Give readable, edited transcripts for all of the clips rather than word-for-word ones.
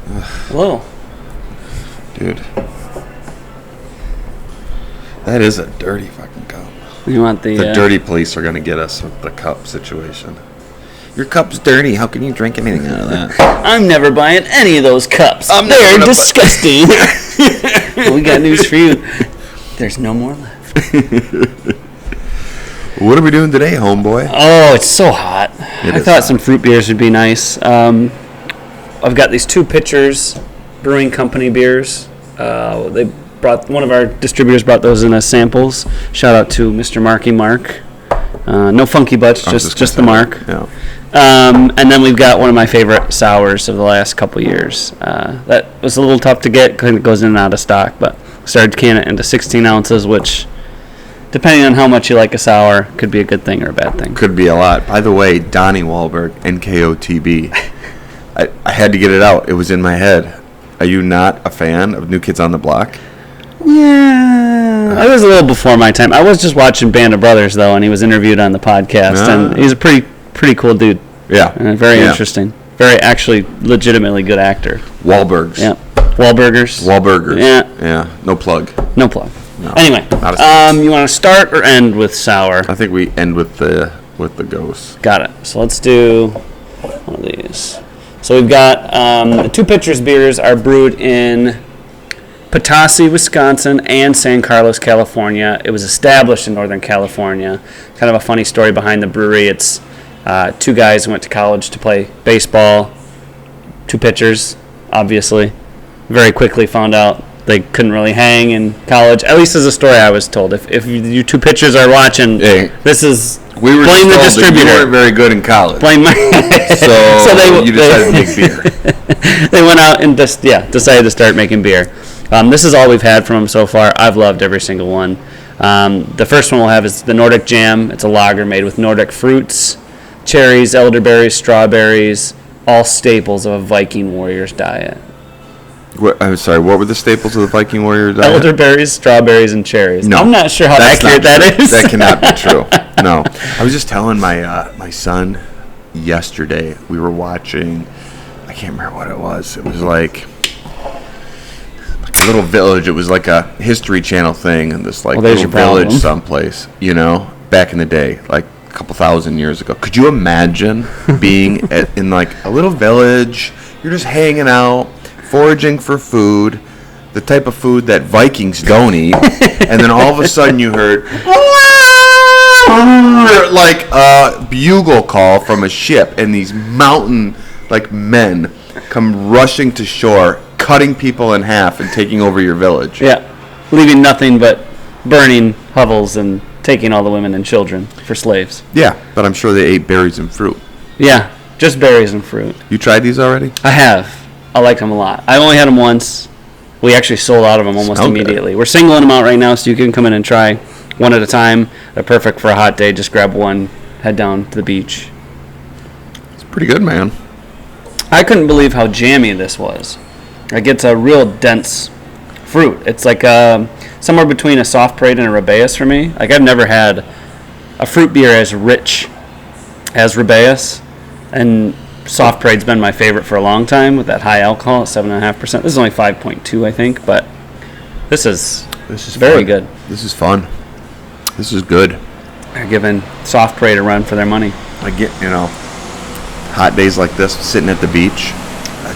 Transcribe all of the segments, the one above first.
Hello. Dude. That is a dirty fucking cup. You want the dirty police are going to get us with the cup situation. Your cup's dirty. How can you drink anything out of that? I'm never buying any of those cups. They're disgusting. Well, we got news for you. There's no more left. What are we doing today, homeboy? Oh, it's so hot. I thought some fruit beers would be nice. I've got these Two Pitchers Brewing Company beers. They brought one of our distributors brought those in as samples. Shout out to Mr. Marky Mark. No funky butts, just the mark. Yeah. And then we've got one of my favorite sours of the last couple years. That was a little tough to get because it goes in and out of stock, but started canning it into 16 ounces, which, depending on how much you like a sour, could be a good thing or a bad thing. Could be a lot. By the way, Donnie Wahlberg, NKOTB. I had to get it out. It was in my head. Are you not a fan of New Kids on the Block? Yeah, I was a little before my time. I was just watching Band of Brothers, though, and he was interviewed on the podcast, and he's a pretty cool dude. Yeah. And very interesting. Very, actually, legitimately good actor. Wahlbergs. Yeah. Wahlburgers. Yeah. Yeah. No plug. No plug. No. Anyway, you want to start or end with sour? I think we end with the Gose. Got it. So let's do one of these. So we've got the Two Pitchers beers are brewed in Potosi, Wisconsin, and San Carlos, California. It was established in Northern California. Kind of a funny story behind the brewery. It's two guys who went to college to play baseball. Two pitchers, obviously. Very quickly found out they couldn't really hang in college. At least as a story I was told. If you two pitchers are watching, this is blame the distributor. You weren't very good in college. Blame my. so you decided to make beer. They went out and decided to start making beer. This is all we've had from them so far. I've loved every single one. The first one we'll have is the Nordic Jam. It's a lager made with Nordic fruits, cherries, elderberries, strawberries, all staples of a Viking warrior's diet. I'm sorry, what were the staples of the Viking warrior diet? Elderberries, strawberries, and cherries. No, I'm not sure how accurate that is. That cannot be true. No. I was just telling my son yesterday, we were watching, I can't remember what it was. It was like a little village. It was like a History Channel thing in this little village someplace, back in the day, like a couple thousand years ago. Could you imagine being in like a little village, you're just hanging out, foraging for food, the type of food that Vikings don't eat, and then all of a sudden you heard like a bugle call from a ship, and these mountain men come rushing to shore, cutting people in half and taking over your village. Yeah, leaving nothing but burning hovels and taking all the women and children for slaves. Yeah, but I'm sure they ate berries and fruit. Yeah, just berries and fruit. You tried these already? I have. I like them a lot. I only had them once. We actually sold out of them almost immediately. We're singling them out right now, so you can come in and try one at a time. They're perfect for a hot day. Just grab one, head down to the beach. It's pretty good, man. I couldn't believe how jammy this was. Like, it's a real dense fruit. It's like somewhere between a soft parade and a Rubaeus for me. Like, I've never had a fruit beer as rich as Rubaeus, and soft parade's been my favorite for a long time with that high alcohol at 7.5%. This is only 5.2, I think, but this is very good. This is fun. This is good. They're giving soft parade a run for their money. I get, hot days like this, sitting at the beach,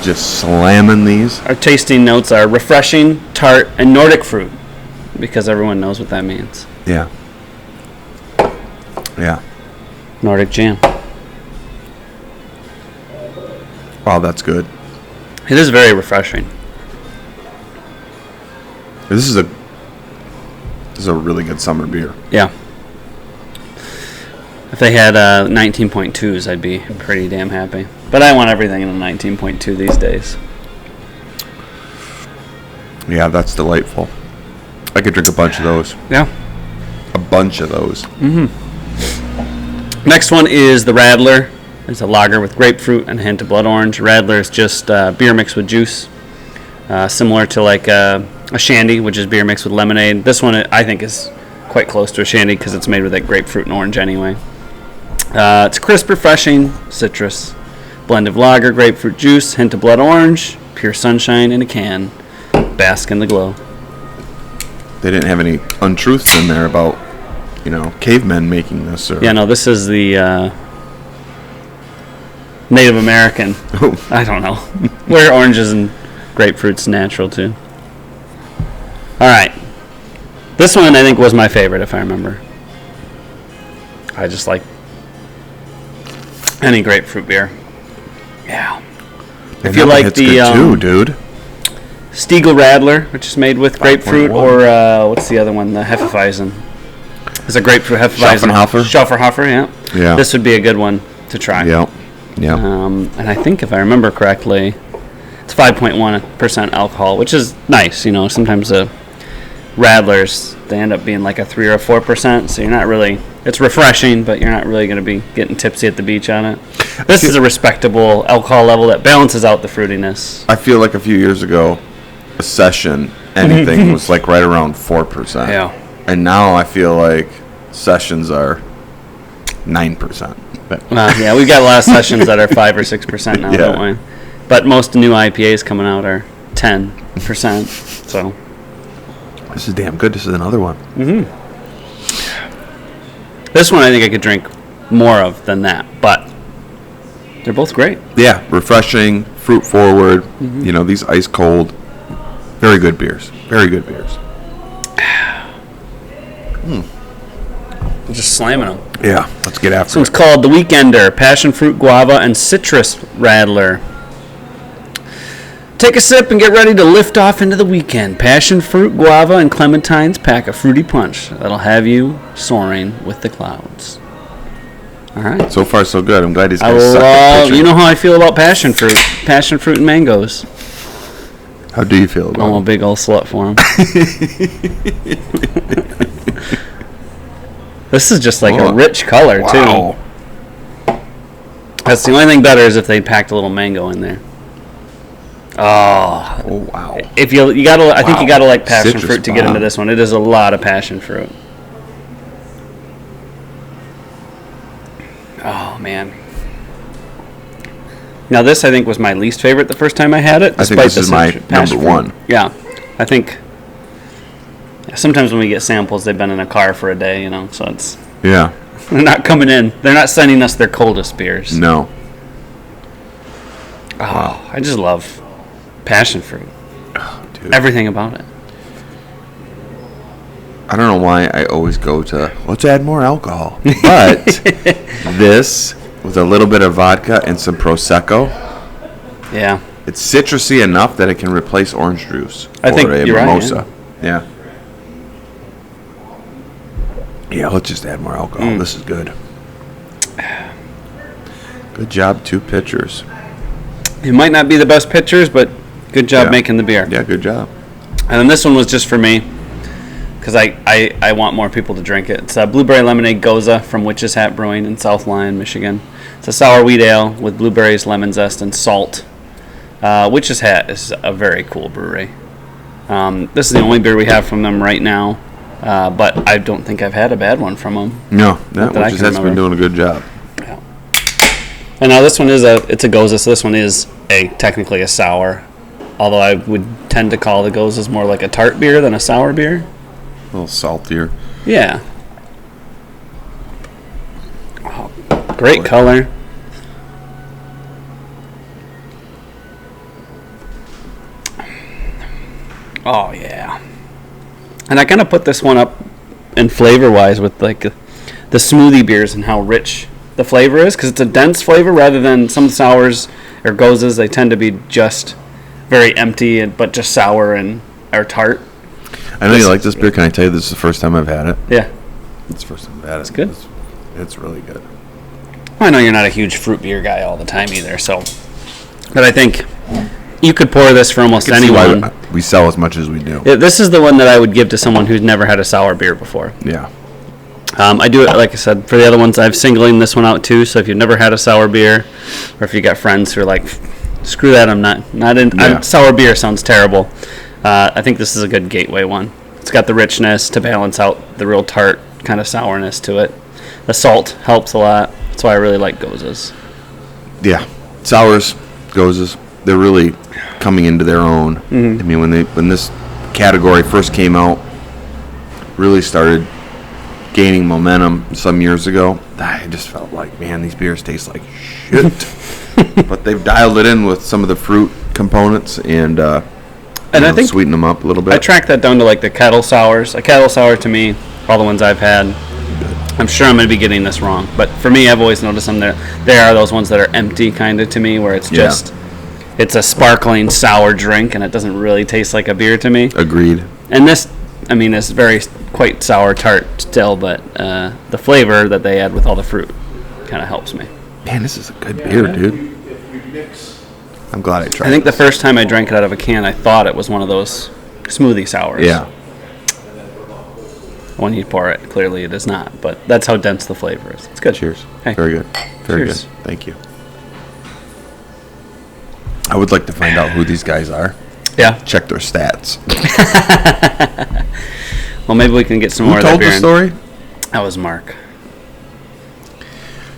just slamming these. Our tasting notes are refreshing, tart, and Nordic fruit, because everyone knows what that means. Yeah. Yeah. Nordic Jam. Wow, that's good. It is very refreshing. This is a really good summer beer. Yeah. If they had 19.2s, I'd be pretty damn happy. But I want everything in a 19.2 these days. Yeah, that's delightful. I could drink a bunch of those. Yeah. A bunch of those. Mm-hmm. Next one is the Radler. It's a lager with grapefruit and a hint of blood orange. Radler is just beer mixed with juice, similar to like a shandy, which is beer mixed with lemonade. This one I think is quite close to a shandy because it's made with that grapefruit and orange anyway. It's crisp, refreshing, citrus. Blend of lager, grapefruit juice, hint of blood orange. Pure sunshine in a can. Bask in the glow. They didn't have any untruths in there about, cavemen making this. Or... Yeah, no, this is the Native American. I don't know. Where oranges and grapefruit's natural, too. All right. This one, I think, was my favorite, if I remember. I just like any grapefruit beer. Yeah. If you like the too, dude. Stiegel Radler, which is made with grapefruit, or what's the other one? The Hefeweizen. It's a grapefruit Hefeweizen. Schafferhofer, yeah. Yeah. This would be a good one to try. Yeah. Yeah. And I think, if I remember correctly, it's 5.1% alcohol, which is nice. Sometimes the Radlers, they end up being like a 3 or a 4%, so you're not really... It's refreshing, but you're not really going to be getting tipsy at the beach on it. This is a respectable alcohol level that balances out the fruitiness. I feel like a few years ago, a session, anything was like right around 4%. Yeah. And now I feel like sessions are 9%. Yeah, we've got a lot of sessions that are 5 or 6% now, Yeah. don't we? But most new IPAs coming out are 10%. So This is damn good. This is another one. Mm-hmm. This one I think I could drink more of than that, but they're both great. Yeah, refreshing, fruit forward. Mm-hmm. These ice cold, very good beers. Very good beers. Just slamming them. Yeah, let's get after This one's called The Weekender, Passion Fruit Guava and Citrus Radler. Take a sip and get ready to lift off into the weekend. Passion fruit, guava, and clementines pack a fruity punch that'll have you soaring with the clouds. All right. So far, so good. I'm glad he's I got a second love. pitcher. You know how I feel about passion fruit and mangoes. How do you feel about I'm a it? big old slut for them. This is just like a rich color Wow. too. That's the only thing better is if they packed a little mango in there. Oh, wow. If you gotta, I think you gotta like passion Citrus fruit to get bomb. into this one. It is a lot of passion fruit. Oh man. Now this I think was my least favorite the first time I had it. I think this is my number one. Yeah, I think. Sometimes when we get samples, they've been in a car for a day, so it's Yeah. they're not coming in. They're not sending us their coldest beers. No. Oh, I just love passion fruit. Oh, dude. Everything about it. I don't know why I always go to, let's add more alcohol. But this, with a little bit of vodka and some Prosecco, Yeah. it's citrusy enough that it can replace orange juice. I think or a you're right, mimosa. Yeah. Yeah, let's just add more alcohol. This is good. Good job, Two Pitchers. It might not be the best pitchers, but good job Yeah. making the beer. Yeah, good job. And then this one was just for me, because I want more people to drink it. It's a Blueberry Lemonade Gose from Witches Hat Brewing in South Lyon, Michigan. It's a sour wheat ale with blueberries, lemon zest, and salt. Witches Hat is a very cool brewery. This is the only beer we have from them right now, but I don't think I've had a bad one from them. No, that that I Witches can Hat's been remember. doing a good job. Yeah. And now this one is it's a Gose, so this one is technically a sour. Although I would tend to call the Goses more like a tart beer than a sour beer. A little saltier. Yeah. Oh, great color. Oh, yeah. And I kind of put this one up in flavor-wise with like the smoothie beers and how rich the flavor is, because it's a dense flavor rather than some sours or Goses. They tend to be just very empty but just sour and or tart. I know you like this beer. Can I tell you this is the first time I've had it? Yeah. It's the first time I've had it. It's good. It's really good. Well, I know you're not a huge fruit beer guy all the time either, so. But I think you could pour this for almost I can see why anyone. we sell as much as we do. Yeah, this is the one that I would give to someone who's never had a sour beer before. Yeah. I do it, like I said, for the other ones, I've singling this one out too. So if you've never had a sour beer, or if you got friends who are like, screw that, I'm not in. Yeah. Sour beer sounds terrible. I think this is a good gateway one. It's got the richness to balance out the real tart kind of sourness to it. The salt helps a lot. That's why I really like Goses. Yeah. Sours, Goses, they're really coming into their own. I mean, when this category first came out, really started gaining momentum some years ago, I just felt like, man, these beers taste like shit. But they've dialed it in with some of the fruit components and I think sweeten them up a little bit. I track that down to like the kettle sours. A kettle sour to me, all the ones I've had, I'm sure I'm going to be getting this wrong, but for me, I've always noticed them there. There are those ones that are empty kind of to me, where it's just it's a sparkling sour drink and it doesn't really taste like a beer to me. Agreed. And this, I mean, is quite sour tart still, but the flavor that they add with all the fruit kind of helps me. Man, this is a good beer, dude. I'm glad I tried. I think the first time I drank it out of a can, I thought it was one of those smoothie sours. Yeah. When you pour it, clearly it is not, but that's how dense the flavor is. It's good. Cheers. Hey. Very good. Very Cheers. good. Thank you. I would like to find out who these guys are. Yeah. Check their stats. Well, maybe we can get some more of that beer. Who told the story? That was Mark.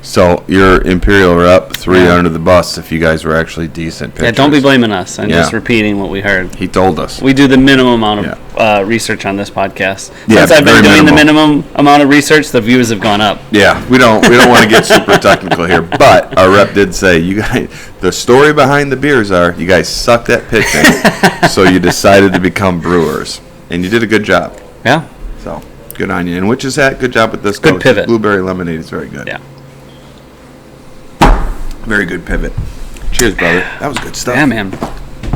So your Imperial rep threw you under the bus if you guys were actually decent pitchers. Yeah, don't be blaming us. I'm just repeating what we heard. He told us. We do the minimum amount of research on this podcast. Yeah, Since I've been doing minimal. the minimum amount of research, the views have gone up. Yeah, we don't want to get super technical here, but our rep did say you guys. The story behind the beers are you guys sucked at pitching, so you decided to become brewers, and you did a good job. Yeah. So good on you. And Witches Hat, good job with this. Good pivot. Blueberry lemonade is very good. Yeah. Very good pivot. Cheers, brother. That was good stuff. Yeah, man.